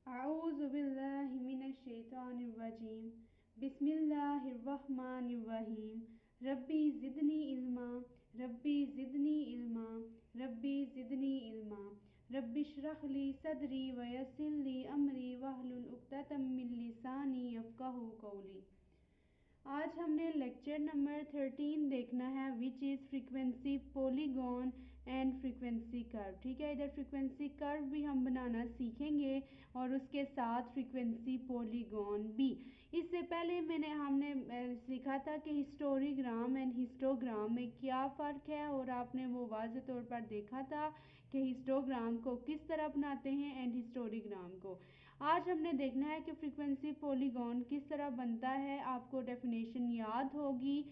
आऊज़ुबिल्लाहिमिनश्शैतानिर्रजीम बिस्मिल्लाहिर्रहमानिर्रहीम रब्बी ज़िदनी इल्मा रब्बी ज़िदनी इल्मा रब्बी ज़िदनी इल्मा रब्बिश्रह ली सदरी वयस्सिर ली अमरी वहलुल उक़दतम मिन लिसानी यफ़क़हू क़ौली। आज हमने लेक्चर नंबर 13 देखना है which is frequency polygon and frequency curve. ठीक है, इधर फ्रीक्वेंसी कर्व भी हम बनाना सीखेंगे और उसके साथ फ्रीक्वेंसी पॉलीगॉन भी। इससे पहले हमने सीखा था कि हिस्टोग्राम एंड हिस्टोग्राम में क्या फ़र्क है और आपने वो वाज़े तौर पर देखा था कि हिस्टोग्राम को किस तरह बनाते हैं एंड हिस्टोग्राम को। आज हमने देखना है कि फ्रीक्वेंसी पॉलीगॉन किस तरह बनता है। आपको डेफिनेशन याद होगी।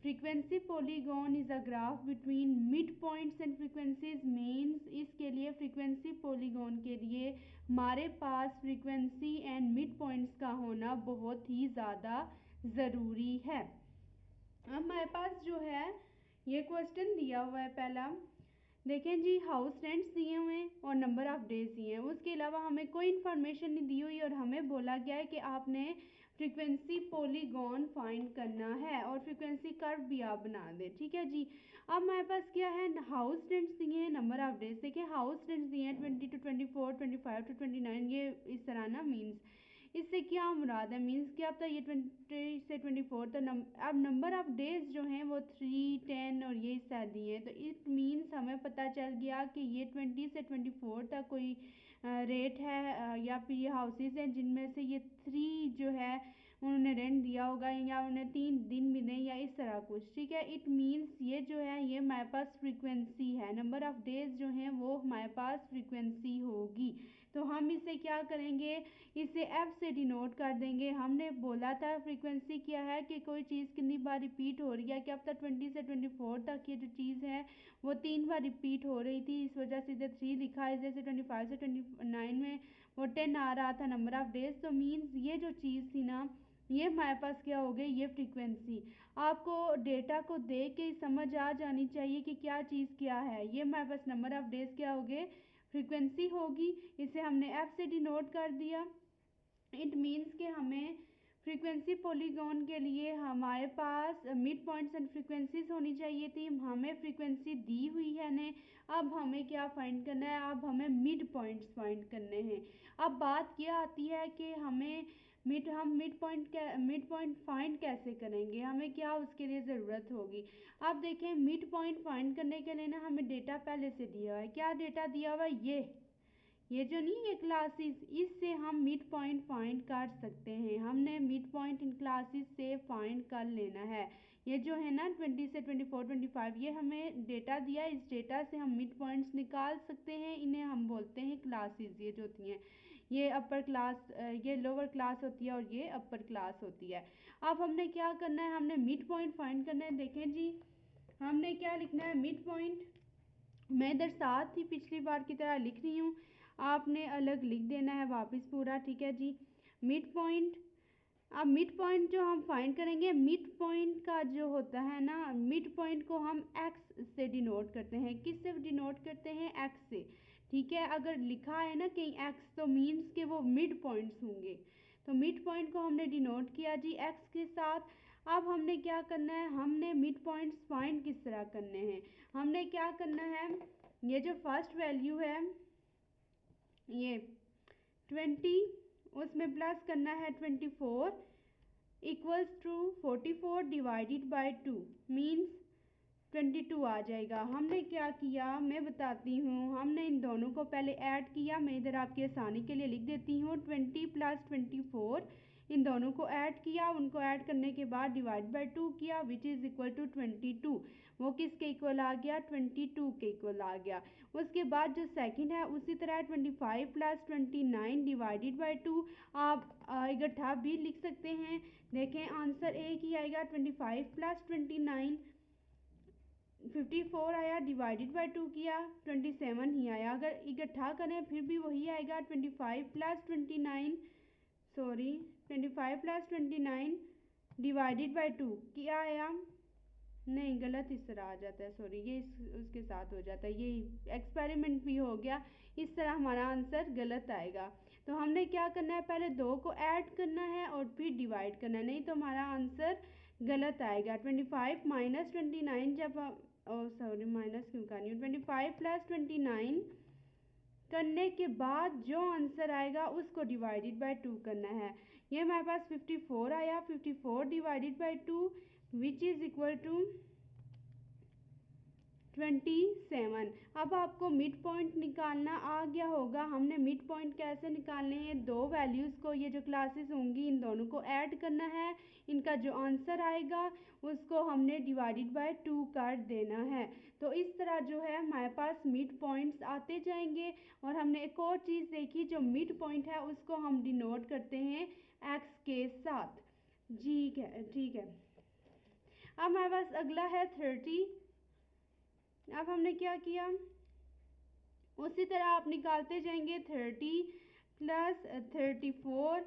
Frequency polygon is a graph between mid points and frequencies means. इसके लिए फ्रीक्वेंसी पॉलीगॉन के लिए हमारे पास फ्रीक्वेंसी एंड मिड पॉइंट्स का होना बहुत ही ज़्यादा ज़रूरी है। अब हमारे पास जो है ये क्वेश्चन दिया हुआ है पहला, देखें जी, हाउस रेंट्स दिए हुए हैं और नंबर ऑफ डेज दिए हैं। उसके अलावा हमें कोई इन्फॉर्मेशन नहीं दी हुई और हमें बोला गया है कि आपने फ्रीक्वेंसी पॉलीगॉन फाइंड करना है और फ्रीक्वेंसी कर्व भी आप बना दें। ठीक है जी। अब हमारे पास क्या है, हाउस रेंट्स दिए हैं, नंबर ऑफ डेज। देखिए हाउस रेंट्स दिए हैं 20 to 24, 25 to 29, ये इस तरह ना मीन्स। इससे क्या मुराद है, मीन्स क्या होता है, ये 20 से 24। तो अब नंबर ऑफ डेज जो हैं वो 3, 10 और ये हिस्सा दिए हैं। तो इट मीन्स हमें पता चल गया कि ये 20 से 24 तक कोई रेट है या फिर ये हाउसेज हैं जिनमें से ये 3 जो है उन्होंने रेंट दिया होगा या उन्हें 3 दिन मिले या इस तरह कुछ। ठीक है, इट मीन्स ये जो है ये हमारे पास फ्रीक्वेंसी है। नंबर ऑफ डेज जो हैं वो हमारे पास फ्रीक्वेंसी होगी। तो हम इसे क्या करेंगे, इसे एफ से डिनोट कर देंगे। हमने बोला था फ्रीक्वेंसी क्या है कि कोई चीज़ कितनी बार रिपीट हो रही है। क्या पता 20 से 24 तक ये जो चीज़ है वो 3 बार रिपीट हो रही थी, इस वजह से इधर 3 लिखा है। जैसे 25 से 29 में वो 10 आ रहा था नंबर ऑफ डेज। तो मीन्स ये जो चीज़ थी ना, ये हमारे पास क्या हो गई, ये फ्रीक्वेंसी। आपको डेटा को देख के समझ आ जानी चाहिए कि क्या चीज़ क्या है। ये हमारे पास नंबर ऑफ डेज क्या हो गए, फ्रीक्वेंसी होगी। इसे हमने एफ से डिनोट कर दिया। इट मीन्स कि हमें फ्रीक्वेंसी पॉलीगॉन के लिए हमारे पास मिड पॉइंट्स एंड फ्रीक्वेंसीज होनी चाहिए थी। हमें फ्रीक्वेंसी दी हुई है ने, अब हमें क्या फाइंड करना है, अब हमें मिड पॉइंट्स फाइंड करने हैं। अब बात क्या आती है कि हम मिड पॉइंट फाइंड कैसे करेंगे, हमें क्या उसके लिए ज़रूरत होगी। अब देखें मिड पॉइंट फाइंड करने के लिए ना हमें डेटा पहले से दिया हुआ है। क्या डेटा दिया हुआ है, ये जो नहीं है क्लासेस, इससे हम मिड पॉइंट फाइंड कर सकते हैं। हमने मिड पॉइंट इन क्लासेस से फाइंड कर लेना है। ये जो है ना 20 से 24, 25, ये हमें डेटा दिया है। इस डेटा से हम मिड पॉइंट्स निकाल सकते हैं। इन्हें हम बोलते हैं क्लासेस। ये जो होती हैं ये अपर क्लास, ये लोअर क्लास होती है और ये अपर क्लास होती है। अब हमने क्या करना है, हमने मिड पॉइंट फाइंड करना है। देखें जी, हमने क्या लिखना है, मिड पॉइंट। मैं इधर साथ ही पिछली बार की तरह लिख रही हूँ, आपने अलग लिख देना है वापस पूरा। ठीक है जी, मिड पॉइंट। अब मिड पॉइंट जो हम फाइंड करेंगे, मिड पॉइंट का जो होता है ना, मिड पॉइंट को हम एक्स से डिनोट करते हैं। किस से डिनोट करते हैं, एक्स से। ठीक है, अगर लिखा है ना कहीं एक्स तो मीन्स के वो मिड पॉइंट्स होंगे। तो मिड पॉइंट को हमने डिनोट किया जी एक्स के साथ। अब हमने क्या करना है, हमने मिड पॉइंट्स फाइंड किस तरह करने हैं, हमने क्या करना है, ये जो फर्स्ट वैल्यू है ये 20, उसमें प्लस करना है 24 equals to 44 divided by 2 means 22 आ जाएगा। हमने क्या किया मैं बताती हूँ, हमने इन दोनों को पहले ऐड किया। मैं इधर आपकी आसानी के लिए लिख देती हूँ 20 प्लस 24, इन दोनों को ऐड किया। उनको ऐड करने के बाद डिवाइड बाय 2 किया विच इज़ इक्वल टू 22। वो किसके इक्वल आ गया, 22 के इक्वल आ गया। उसके बाद जो सेकंड है उसी तरह 25 प्लस 29 डिवाइडेड बाय 2 आप इकट्ठा भी लिख सकते हैं। देखें आंसर एक ही आएगा, 25 प्लस 29 54 आया, डिवाइडेड बाय 2 किया 27 ही आया। अगर इकट्ठा करें फिर भी वही आएगा, 25 प्लस 29 25 प्लस 29 डिवाइडेड बाय 2 क्या आया, नहीं, गलत इस तरह आ जाता है, सॉरी, ये उसके साथ हो जाता है, ये एक्सपेरिमेंट भी हो गया, इस तरह हमारा आंसर गलत आएगा। तो हमने क्या करना है, पहले 2 को ऐड करना है और फिर डिवाइड करना है, नहीं तो हमारा आंसर गलत आएगा। 25 माइनस 29 जब सॉरी माइनस क्यों कर रही हूँ, 25 प्लस 29 करने के बाद जो आंसर आएगा उसको डिवाइडेड बाय 2 करना है। ये हमारे पास 54 आया, 54 divided by 2 which is equal to 27। अब आपको मिड पॉइंट निकालना आ गया होगा। हमने मिड पॉइंट कैसे निकालने हैं, 2 वैल्यूज़ को, ये जो क्लासेस होंगी इन दोनों को ऐड करना है, इनका जो आंसर आएगा उसको हमने डिवाइडेड बाय 2 कर देना है। तो इस तरह जो है हमारे पास मिड पॉइंट्स आते जाएंगे। और हमने एक और चीज़ देखी, जो मिड पॉइंट है उसको हम डिनोट करते हैं एक्स के साथ। ठीक है, ठीक है। अब हमारे पास अगला है 30। अब हमने क्या किया, उसी तरह आप निकालते जाएंगे, 30 plus 34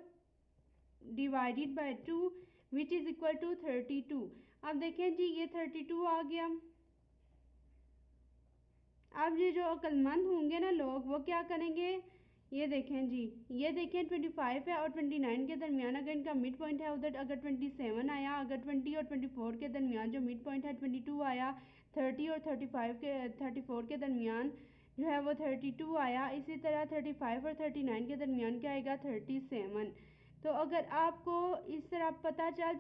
divided by 2 which is equal to 32। अब देखें जी, ये 32 आ गया। अब ये जो अक्लमंद होंगे ना लोग, वो क्या करेंगे, ये देखें जी, ये देखें 25 है और 29 के दरमियान अगर इनका मिड पॉइंट है उधर अगर 27 आया, अगर 20 और 24 के दरमियान जो मिड पॉइंट है 22 आया, 30 और 34 के दरमियान जो है वो 32 आया, इसी तरह 35 और 39 के दरमियान क्या आएगा, 37। तो अगर आपको इस तरह पता चल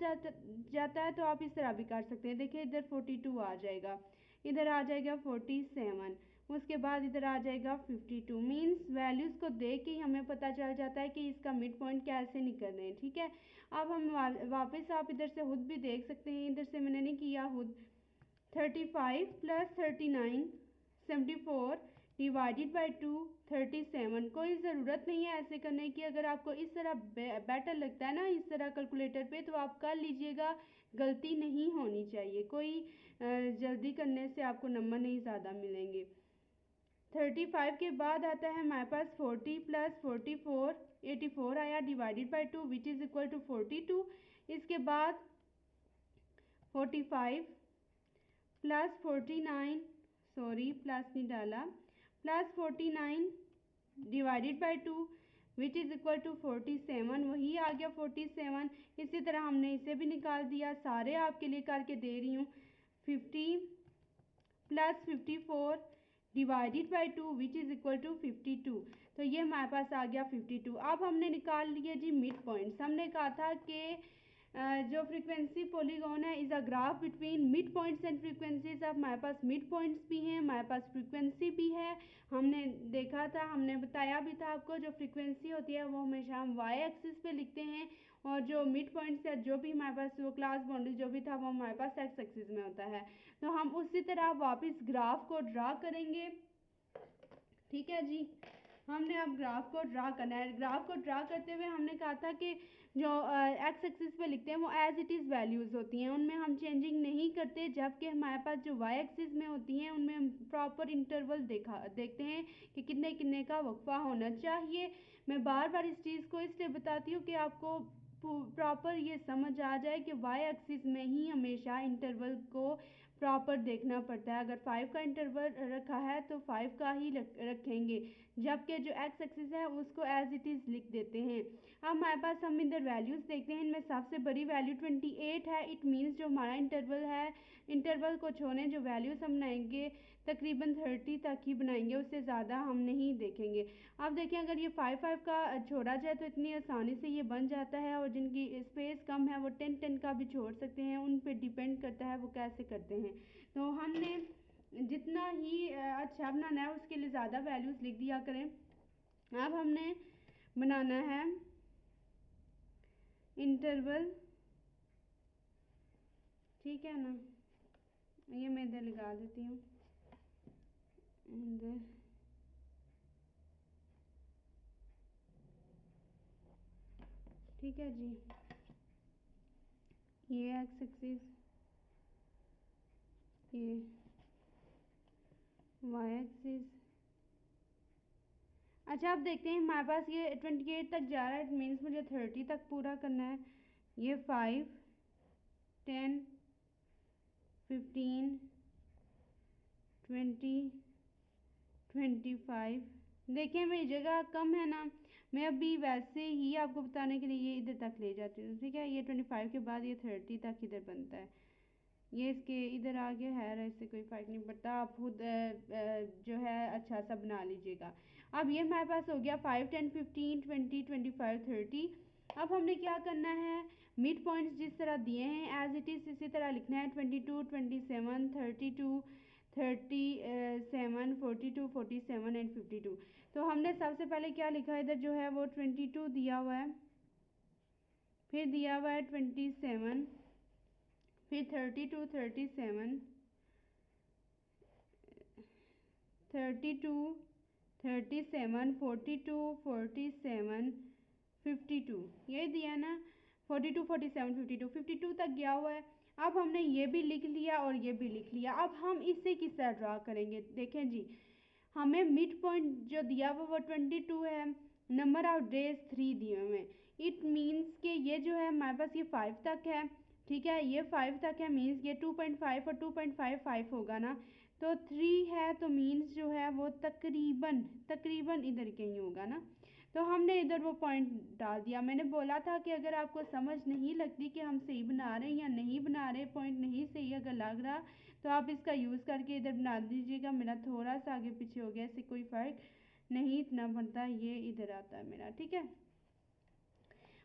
जाता है तो आप इस तरह भी कर सकते हैं। देखिए इधर 42 आ जाएगा, इधर आ जाएगा 47, उसके बाद इधर आ जाएगा 52। मीन्स वैल्यूज़ को देख के ही हमें पता चल जाता है कि इसका मिड पॉइंट कैसे निकलना है। ठीक है, अब हम वापस आप इधर से खुद भी देख सकते हैं, इधर से मैंने नहीं किया खुद। 35 प्लस 39 74 डिवाइडेड बाई 2 37। कोई ज़रूरत नहीं है ऐसे करने की, अगर आपको इस तरह बेटर लगता है ना इस तरह कैलकुलेटर पे तो आप कर लीजिएगा, गलती नहीं होनी चाहिए। कोई जल्दी करने से आपको नंबर नहीं ज़्यादा मिलेंगे। 35 के बाद आता है हमारे पास 40 प्लस 44 84 आया divided by 2 which is equal to 42। इसके बाद 45 प्लस 49, सॉरी प्लस नहीं डाला, plus 49 divided by 2 which is equal to 47, वही आ गया 47। इसी तरह हमने इसे भी निकाल दिया, सारे आपके लिए करके दे रही हूँ। 50 plus 54 divided by 2 which is equal to 52। तो ये हमारे पास आ गया 52। अब हमने निकाल लिए जी मिड पॉइंट्स। हमने कहा था कि जो फ्रीक्वेंसी पॉलीगॉन है is a graph between mid points and frequencies. अब हमारे पास मिड पॉइंट्स भी हैं, हमारे पास फ्रीक्वेंसी भी है। हमने देखा था, हमने बताया भी था आपको, जो फ्रीक्वेंसी होती है वो हमेशा हम वाई एक्सिस पे लिखते हैं और जो मिड पॉइंट्स है जो भी हमारे पास वो क्लास बाउंड्री जो भी था वो हमारे पास एक्स एक्सिस में होता है। तो हम उसी तरह वापस ग्राफ को ड्रा करेंगे। ठीक है जी, हमने अब ग्राफ को ड्रा करना है। ग्राफ को ड्रा करते हुए हमने कहा था कि जो एक्स एक्सिस पे लिखते हैं वो एज इट इज़ वैल्यूज़ होती हैं, उनमें हम चेंजिंग नहीं करते। जबकि हमारे पास जो वाई एक्सिस में होती हैं उनमें हम प्रॉपर इंटरवल देखते हैं कि कितने कितने का वक्फा होना चाहिए। मैं बार बार इस चीज़ को इसलिए बताती हूँ कि आपको प्रॉपर ये समझ आ जाए कि वाई एक्सिस में ही हमेशा इंटरवल को प्रॉपर देखना पड़ता है। अगर 5 का इंटरवल रखा है तो 5 का ही रखेंगे, जबकि जो एक्स एक्सिस है उसको एज इट इज़ लिख देते हैं। अब हमारे पास हम इधर वैल्यूज़ देखते हैं, इनमें सबसे बड़ी वैल्यू 28 है। इट मीन्स जो हमारा इंटरवल है, इंटरवल को छोड़ने जो वैल्यूज़ हम बनाएंगे तकरीबन 30 तक ही बनाएंगे, उससे ज़्यादा हम नहीं देखेंगे। अब देखें अगर ये 5 का छोड़ा जाए तो इतनी आसानी से ये बन जाता है, और जिनकी स्पेस कम है वो 10 का भी छोड़ सकते हैं, उन पे डिपेंड करता है वो कैसे करते हैं। तो हमने जितना ही अच्छा बनाना है उसके लिए ज़्यादा वैल्यूज़ लिख दिया करें। अब हमने बनाना है इंटरवल, ठीक है ना, ये मैं इधर लगा देती हूँ इधर। ठीक है जी, ये एक्स एक्सिस, ये वाई एक्सिस। अच्छा अब देखते हैं, हमारे पास ये 28 तक जा रहा है, इट मीन्स मुझे 30 तक पूरा करना है। ये 5 10 15, 20, 25। देखिए मेरी जगह कम है ना, मैं अभी वैसे ही आपको बताने के लिए ये इधर तक ले जाती हूँ, ठीक है। ये 25 के बाद ये 30 तक इधर बनता है, ये इसके इधर आगे है, इससे कोई फ़र्क नहीं पड़ता। आप खुद जो है अच्छा सा बना लीजिएगा। अब ये हमारे पास हो गया 5, 10, 15, 20, 25, 30। अब हमने क्या करना है, मिड पॉइंट्स जिस तरह दिए हैं एज इट इज़ इसी तरह लिखना है। 22, 27, 32, 37, 42, 47 एंड 52। तो हमने सबसे पहले क्या लिखा है, इधर जो है वो 22 दिया हुआ है, फिर दिया हुआ है 27, फिर 32, 37, 32, 37, 42, 47, 52, यही दिया ना। 42, 47, 52, 52 तक गया हुआ है। अब हमने ये भी लिख लिया और ये भी लिख लिया। अब हम इससे किस तरह ड्रा करेंगे, देखें जी, हमें मिड पॉइंट जो दिया हुआ वो 22 है, नंबर ऑफ डेज 3 दिए हुए। इट मीन्स कि ये जो है हमारे पास ये 5 तक है, ठीक है, ये 5 तक है, मीन्स ये 2.5 और 2.55 होगा ना। तो 3 है तो मीन्स जो है वो तकरीबन तकरीबन इधर कहीं होगा ना। तो हमने इधर वो पॉइंट डाल दिया। मैंने बोला था कि अगर आपको समझ नहीं लगती कि हम सही बना रहे हैं या नहीं बना रहे, पॉइंट नहीं सही अगर लग रहा, तो आप इसका यूज़ करके इधर बना दीजिएगा। मेरा थोड़ा सा आगे पीछे हो गया, इससे कोई फ़र्क नहीं इतना बनता, ये इधर आता है मेरा, ठीक है।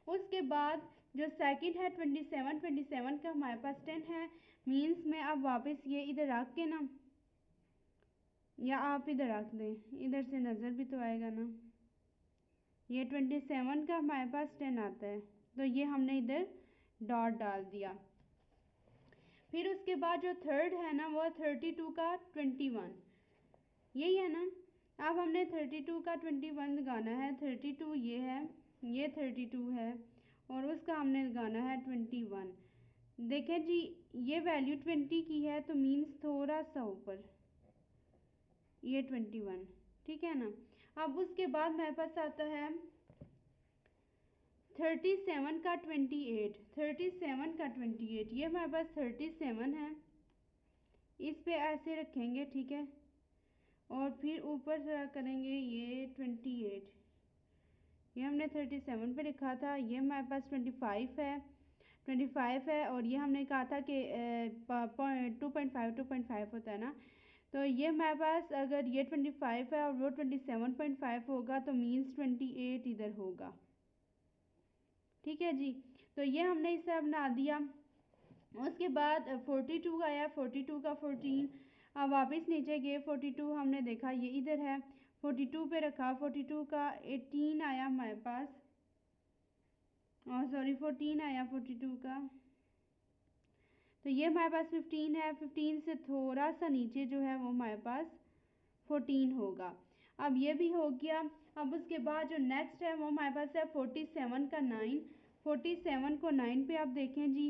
उसके बाद जो सेकंड है 27, 27 का हमारे पास 10 है, मीन्स मैं अब वापस ये इधर रख के ना, या आप इधर रख दें, इधर से नज़र भी तो आएगा ना। ये 27 का हमारे पास 10 आता है, तो ये हमने इधर डॉट डाल दिया। फिर उसके बाद जो थर्ड है ना वो 32 का 21, यही है ना। अब हमने 32 का 21 लगाना है। 32 ये है, ये 32 है, और उसका हमने लगाना है 21। देखें जी, ये वैल्यू 20 की है तो मीन्स थोड़ा सा ऊपर, ये 21, ठीक है ना। अब उसके बाद मेरे पास आता है 37 का 28, 37 का 28, ये हमारे पास 37 है, इस पे ऐसे रखेंगे, ठीक है, और फिर ऊपर से करेंगे ये 28, ये हमने 37 पे लिखा था, ये हमारे पास 25 है, 25 है, और ये हमने कहा था कि 2.5 होता है ना। तो ये हमारे पास अगर ये 25 है और वो 27.5 होगा तो मीन्स 28 इधर होगा, ठीक है जी। तो ये हमने इसे बना दिया। उसके बाद 42 का आया, 42 का 14। अब वापस नीचे गए, 42 हमने देखा ये इधर है, 42 पे रखा, 42 का 18 आया हमारे पास, और सॉरी 14 आया 42 का। तो ये हमारे पास 15 है, 15 से थोड़ा सा नीचे जो है वो हमारे पास 14 होगा। अब ये भी हो गया। अब उसके बाद जो नेक्स्ट है वो हमारे पास है 47 का 9, 47 को 9 पे आप देखें जी,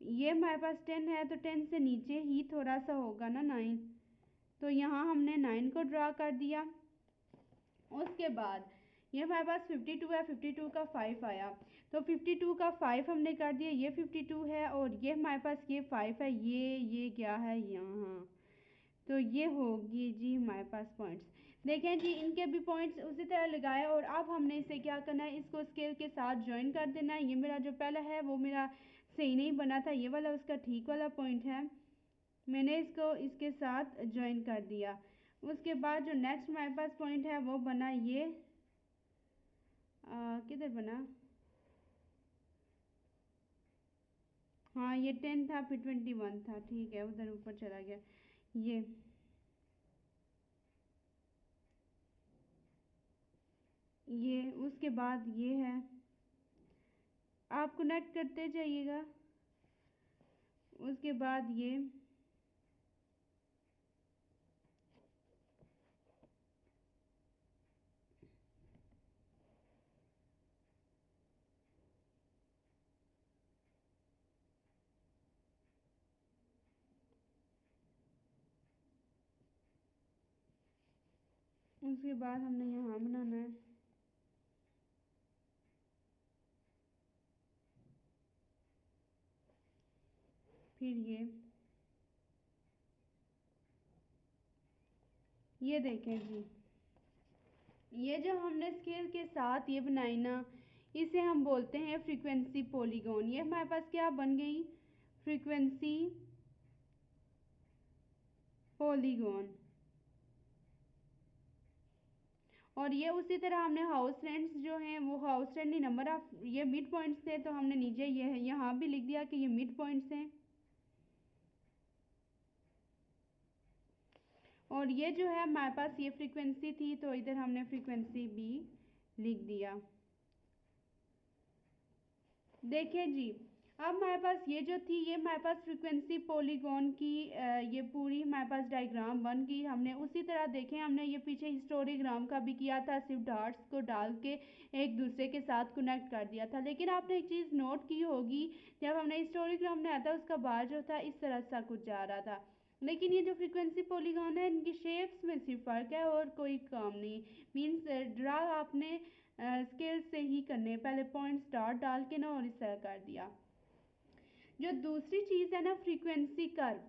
ये हमारे पास 10 है तो 10 से नीचे ही थोड़ा सा होगा ना 9, तो यहाँ हमने 9 को ड्रा कर दिया। उसके बाद ये हमारे पास 52 है, 52 का 5 आया, तो 52 का 5 हमने कर दिया, ये 52 है और ये हमारे पास ये 5 है, ये क्या है यहाँ, तो ये होगी जी हमारे पास पॉइंट्स। देखें जी, इनके भी पॉइंट्स उसी तरह लगाए, और अब हमने इसे क्या करना है, इसको स्केल के साथ ज्वाइन कर देना है। ये मेरा जो पहला है वो मेरा सही नहीं बना था, ये वाला उसका ठीक वाला पॉइंट है, मैंने इसको इसके साथ ज्वाइन कर दिया। उसके बाद जो नेक्स्ट हमारे पास पॉइंट है वो बना ये, किधर बना, हाँ ये 10 था, फिर 21 था, ठीक है, उधर ऊपर चला गया ये उसके बाद ये है, आप कनेक्ट करते जाइएगा। उसके बाद ये, उसके बाद हमने यहाँ बनाना है, फिर ये, ये देखें जी, ये जो हमने स्केल के साथ ये बनाई ना, इसे हम बोलते हैं फ्रीक्वेंसी पॉलीगॉन। ये हमारे पास क्या बन गई, फ्रीक्वेंसी पॉलीगॉन। और ये उसी तरह हमने हाउस रेंट्स जो हैं वो हाउस रेंट नहीं, नंबर ऑफ ये मिड पॉइंट्स थे तो हमने नीचे ये यहाँ भी लिख दिया कि ये मिड पॉइंट्स हैं। और ये जो है हमारे पास ये फ्रीक्वेंसी थी तो इधर हमने फ्रीक्वेंसी भी लिख दिया। देखिए जी, अब हमारे पास ये जो थी, ये हमारे पास फ्रीक्वेंसी पॉलीगॉन की ये पूरी हमारे पास डायग्राम बन गई। हमने उसी तरह देखें, हमने ये पीछे हिस्टोरीग्राम का भी किया था, सिर्फ डॉट्स को डाल के एक दूसरे के साथ कनेक्ट कर दिया था। लेकिन आपने एक चीज़ नोट की होगी, जब हमने हिस्टोरीग्राम बनाया था उसका बार जो था इस तरह सा कुछ जा रहा था। लेकिन ये जो फ्रीक्वेंसी पॉलीगॉन है इनकी शेप्स में सिर्फ फ़र्क है और कोई काम नहीं। मीन्स ड्रा आपने स्केल से ही करने, पहले पॉइंट स्टार डाल के ना और इस तरह कर दिया। जो दूसरी चीज़ है ना, फ्रीक्वेंसी कर्व।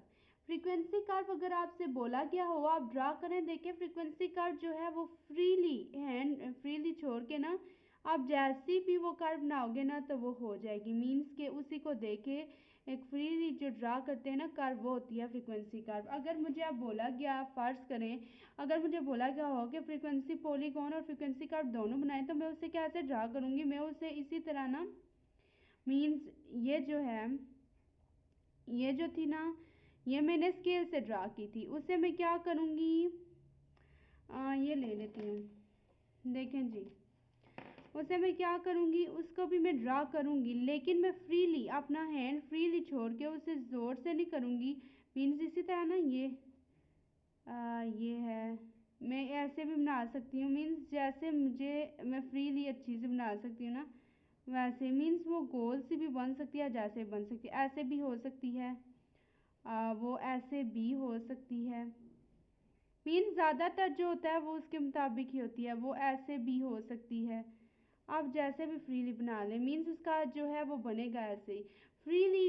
फ्रीक्वेंसी कर्व अगर आपसे बोला गया हो आप ड्रा करें, देखें फ्रीक्वेंसी कर्व जो है वो फ्रीली हैंड फ्रीली छोड़ के ना आप जैसी भी वो कर्व बनाओगे ना तो वो हो जाएगी। मीन्स के उसी को देखे एक फ्रीली जो ड्रा करते हैं ना कर्व, वो होती है फ्रीक्वेंसी कर्व। अगर मुझे आप बोला गया, फ़र्ज़ करें अगर मुझे बोला गया हो कि फ्रीक्वेंसी पॉलीगॉन और फ्रीक्वेंसी कर्व दोनों बनाए तो मैं उसे कैसे ड्रा करूँगी, मैं उसे इसी तरह ना, मीन्स ये जो है ये जो थी ना, ये मैंने स्केल से ड्रा की थी, उसे मैं क्या करूँगी, ये ले लेती हूँ। देखें जी, उसे मैं क्या करूँगी, उसको भी मैं ड्रा करूँगी लेकिन मैं फ्रीली अपना हैंड फ्रीली छोड़ के उसे ज़ोर से नहीं करूँगी। मीन्स इसी तरह ना ये है, मैं ऐसे भी बना सकती हूँ। मीन्स जैसे मुझे, मैं फ्रीली अच्छी से बना सकती हूँ ना वैसे। मीन्स वो गोल सी भी बन सकती है, जैसे बन सकती है, ऐसे भी हो सकती है, वो ऐसे भी हो सकती है। मीन्स ज़्यादातर जो होता है वो उसके मुताबिक ही होती है, वो ऐसे भी हो सकती है। आप जैसे भी फ्रीली बना लें, मीन्स उसका जो है वो बनेगा ऐसे ही फ्रीली।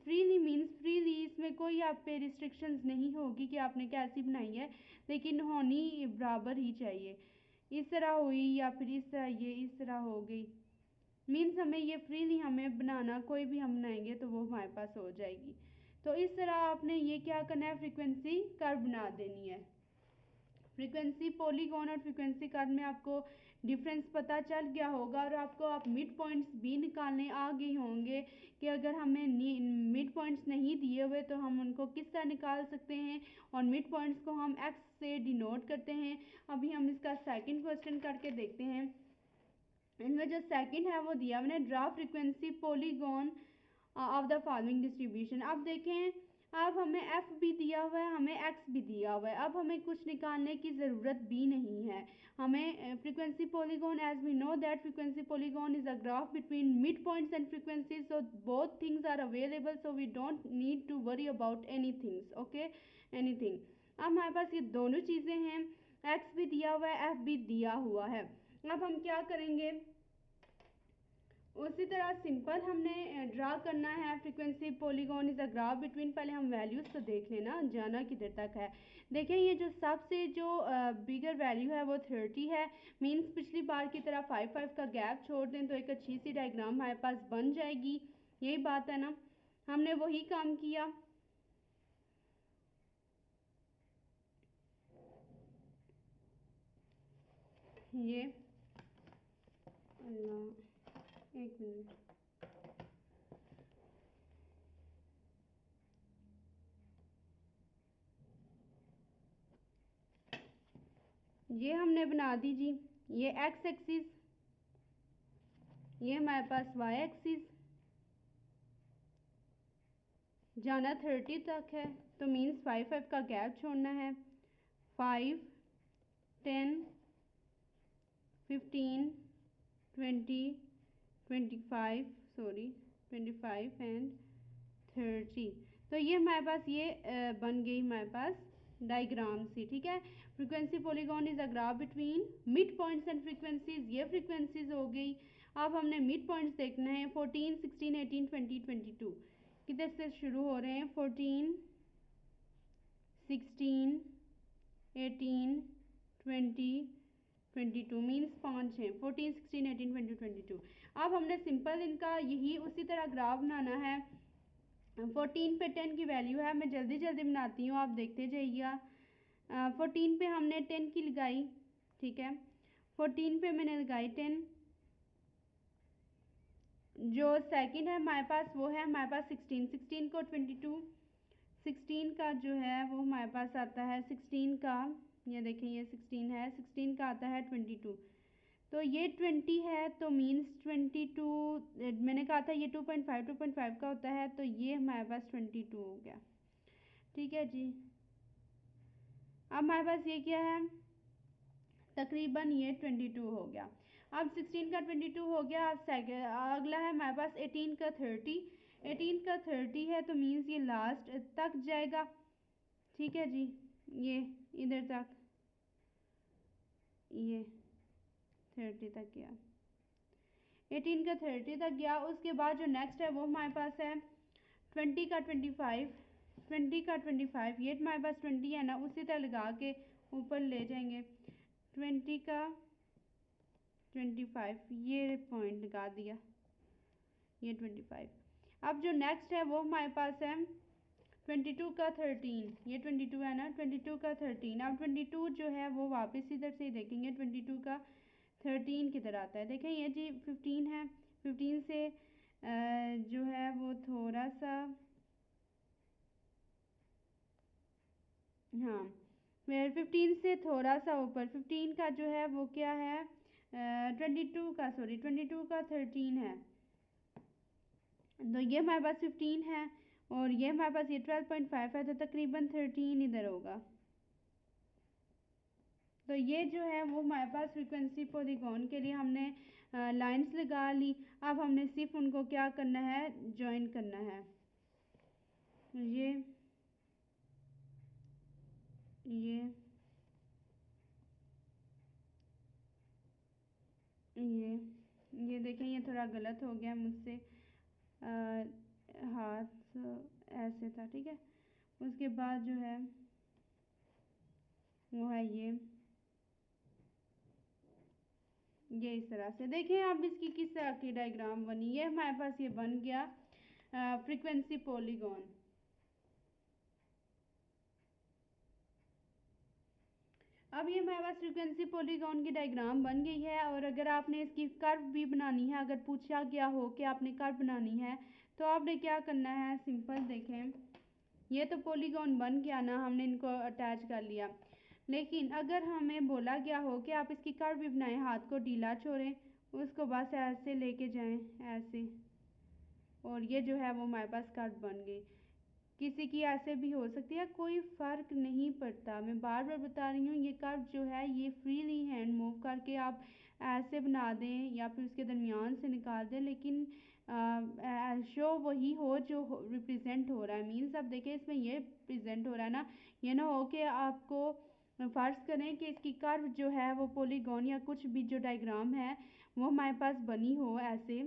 फ्रीली मीन्स फ्रीली, इसमें कोई आप पे रिस्ट्रिक्शंस नहीं होगी कि आपने कैसी बनाई है, लेकिन होनी बराबर ही चाहिए। इस तरह हुई या फिर इस तरह, ये इस तरह हो गई। मीन्स हमें ये फ्रीली हमें बनाना, कोई भी हम बनाएंगे तो वो हमारे पास हो जाएगी। तो इस तरह आपने ये क्या करना है, फ्रीक्वेंसी कर्व बना देनी है। फ्रीक्वेंसी पॉलीगॉन और फ्रीक्वेंसी कर्व में आपको डिफरेंस पता चल गया होगा और आपको आप मिड पॉइंट्स भी निकालने आ गए होंगे कि अगर हमें मिड पॉइंट्स नहीं दिए हुए तो हम उनको किस तरह निकाल सकते हैं, और मिड पॉइंट्स को हम एक्स से डिनोट करते हैं। अभी हम इसका सेकंड क्वेश्चन करके देखते हैं। इनमें जो सेकंड है वो दिया मैंने, draw frequency polygon of the following distribution. अब देखें, अब हमें एफ भी दिया हुआ है, हमें एक्स भी दिया हुआ है, अब हमें कुछ निकालने की ज़रूरत भी नहीं है। हमें frequency polygon, as we know that frequency polygon is a graph between mid points and frequency, so both things are available, so we don't need to worry about any things, okay, anything. अब हमारे पास ये दोनों चीज़ें हैं, x भी दिया हुआ है, एफ भी दिया हुआ है। अब हम क्या करेंगे, उसी तरह सिंपल हमने ड्रा करना है। Frequency polygon is a graph between, पहले हम वैल्यूज़ तो देख लेना, जाना किधर तक है। देखें ये जो सबसे जो बिगर वैल्यू है वो 30 है। मीन्स पिछली बार की तरह 5 का गैप छोड़ दें तो एक अच्छी सी डायग्राम हमारे पास बन जाएगी। यही बात है ना, हमने वही काम किया। ये अल्लाह, एक मिनट, ये हमने बना दी जी। ये एक्स एक्सिस, ये हमारे पास वाई एक्सिस, जाना 30 तक है तो मीन्स 5 का गैप छोड़ना है। 5, 10, 15, 20, 25, सॉरी 25 एंड 30। तो ये हमारे पास ये बन गई हमारे पास डायग्राम सी, ठीक है। Frequency polygon is a graph between mid points and frequencies, ये फ्रीक्वेंसीज हो गई। अब हमने मिड पॉइंट्स देखना है, 14, 16, 18, 20, 22 किधर से शुरू हो रहे हैं, 14, 16, 18, 20, 22 मीन्स 5 हैं, 14, 16, 18, 20, 22। अब हमने सिंपल इनका यही उसी तरह ग्राफ बनाना है। 14 पे 10 की वैल्यू है, मैं जल्दी जल्दी बनाती हूँ, आप देखते जाइएगा। 14 पे हमने 10 की लगाई, ठीक है, 14 पे मैंने लगाई 10। जो सेकंड है हमारे पास वो है हमारे पास 16, 16 को 22, 16 का जो है वो हमारे पास आता है 16 का, ये देखें ये 16 है, 16 का आता है 22। तो ये 20 है तो मीन्स 22, मैंने कहा था ये 2.5 का होता है, तो ये हमारे पास 22 हो गया। ठीक है जी, अब हमारे पास ये क्या है, तकरीबन ये 22 हो गया। अब 16 का 22 हो गया। अब अगला है हमारे पास 18 का 30, 18 का 30 है तो मीन्स ये लास्ट तक जाएगा। ठीक है जी, ये इधर तक, ये 30 तक गया, 18 का 30 तक गया। उसके बाद जो नेक्स्ट है वो हमारे पास है 20 का 25, 20 का 25, ये हमारे पास 20 है ना, उसी तरह लगा के ऊपर ले जाएंगे। 20 का 25, ये पॉइंट लगा दिया, ये 25। अब जो नेक्स्ट है वो हमारे पास है 22 का 13, ये 22 है ना, 22 का 13। अब 22 जो है वो वापस इधर से ही देखेंगे, 22 का 13 किधर आता है, देखें ये जी 15 है, 15 से जो है वो थोड़ा सा, हाँ, फिर 15 से थोड़ा सा ऊपर, 15 का जो है वो क्या है, 22 का, सॉरी 22 का 13 है, तो ये हमारे पास 15 है और ये हमारे पास ये 12.5 है, तो तकरीबन 13 इधर होगा। तो ये जो है वो हमारे पास फ्रीक्वेंसी पॉलीगॉन के लिए हमने लाइंस लगा ली। अब हमने सिर्फ उनको क्या करना है, ज्वाइन करना है। ये ये ये देखें, ये थोड़ा गलत हो गया मुझसे, हाथ ऐसे था, ठीक है। उसके बाद जो है वो है ये इस तरह से देखें आप, इसकी किस तरह की डायग्राम बनी, ये हमारे पास ये बन गया फ्रीक्वेंसी पॉलीगॉन। अब ये हमारे पास फ्रीक्वेंसी पॉलीगॉन की डायग्राम बन गई है। और अगर आपने इसकी कर्व भी बनानी है, अगर पूछा गया हो कि आपने कर्व बनानी है, तो आपने क्या करना है, सिंपल देखें, ये तो पॉलीगॉन बन गया ना, हमने इनको अटैच कर लिया। लेकिन अगर हमें बोला गया हो कि आप इसकी कर्व भी बनाएं, हाथ को ढीला छोड़ें, उसको बस ऐसे लेके जाएं, ऐसे, और ये जो है वो हमारे पास कर्व बन गई। किसी की ऐसे भी हो सकती है, कोई फ़र्क नहीं पड़ता, मैं बार बार बता रही हूँ। ये कर्व जो है ये फ्रीली हैंड मूव करके आप ऐसे बना दें या फिर उसके दरमियान से निकाल दें, लेकिन शो वही हो जो रिप्रेजेंट हो रहा है। मीन्स अब देखिए इसमें ये प्रेजेंट हो रहा है ना, ये ना हो कि आपको फ़र्ज़ करें कि इसकी कर्व जो है वो पॉलीगॉन या कुछ भी जो डायग्राम है वो हमारे पास बनी हो ऐसे,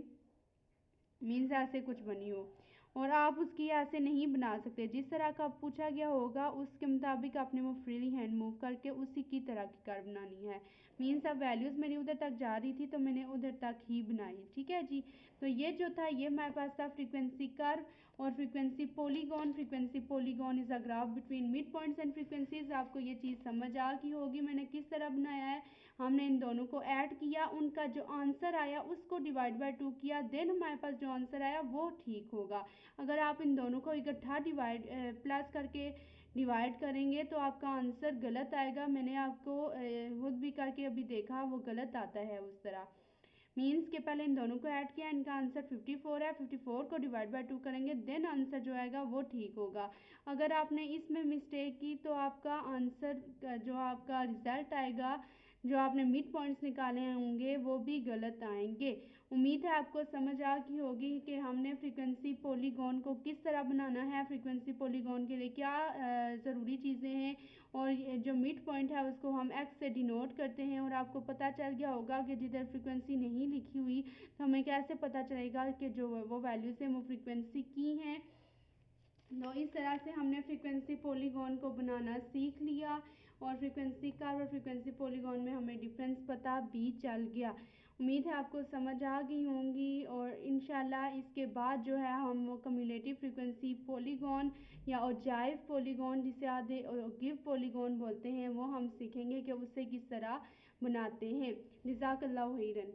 मीन्स ऐसे कुछ बनी हो, और आप उसकी ऐसे नहीं बना सकते। जिस तरह का पूछा गया होगा उसके मुताबिक आपने वो फ्रीली हैंड मूव करके उसी की तरह की कर्व बनानी है। मीन्स अब वैल्यूज़ मेरी उधर तक जा रही थी तो मैंने उधर तक ही बनाई। ठीक है जी, तो ये जो था ये हमारे पास था फ्रीक्वेंसी कर्व और frequency polygon. Frequency polygon is a graph between mid points and frequencies. आपको ये चीज़ समझ आ गई होगी मैंने किस तरह बनाया है। हमने इन दोनों को ऐड किया, उनका जो आंसर आया उसको डिवाइड बाय 2 किया, देन हमारे पास जो आंसर आया वो ठीक होगा। अगर आप इन दोनों को इकट्ठा डिवाइड प्लस करके डिवाइड करेंगे तो आपका आंसर गलत आएगा। मैंने आपको खुद भी करके अभी देखा, वो गलत आता है उस तरह। मीन्स के पहले इन दोनों को ऐड किया, इनका आंसर 54 है, 54 को डिवाइड बाय 2 करेंगे, देन आंसर जो आएगा वो ठीक होगा। अगर आपने इसमें मिस्टेक की तो आपका आंसर जो आपका रिजल्ट आएगा, जो आपने मिड पॉइंट्स निकाले होंगे वो भी गलत आएंगे। उम्मीद है आपको समझ आ गई होगी कि हमने फ्रीक्वेंसी पॉलीगॉन को किस तरह बनाना है, फ्रीक्वेंसी पॉलीगॉन के लिए क्या ज़रूरी चीज़ें हैं, और ये जो मिड पॉइंट है उसको हम एक्स से डिनोट करते हैं। और आपको पता चल गया होगा कि जिधर फ्रीक्वेंसी नहीं लिखी हुई तो हमें कैसे पता चलेगा कि जो वो वैल्यूज़ हैं वो फ्रीक्वेंसी की हैं। तो इस तरह से हमने फ्रीक्वेंसी पॉलीगॉन को बनाना सीख लिया। और फ्रीक्वेंसी कर्व और फ्रीक्वेंसी पॉलीगॉन में हमें डिफरेंस पता भी चल गया। उम्मीद है आपको समझ आ गई होंगी और इंशाल्लाह इसके बाद जो है हम कम्युलेटिव फ्रीक्वेंसी पॉलीगॉन या ओजाइव पॉलीगॉन जिसे आधे गिव पॉलीगॉन बोलते हैं वो हम सीखेंगे कि उसे किस तरह बनाते हैं। जज़ाकल्लाहु खैरन।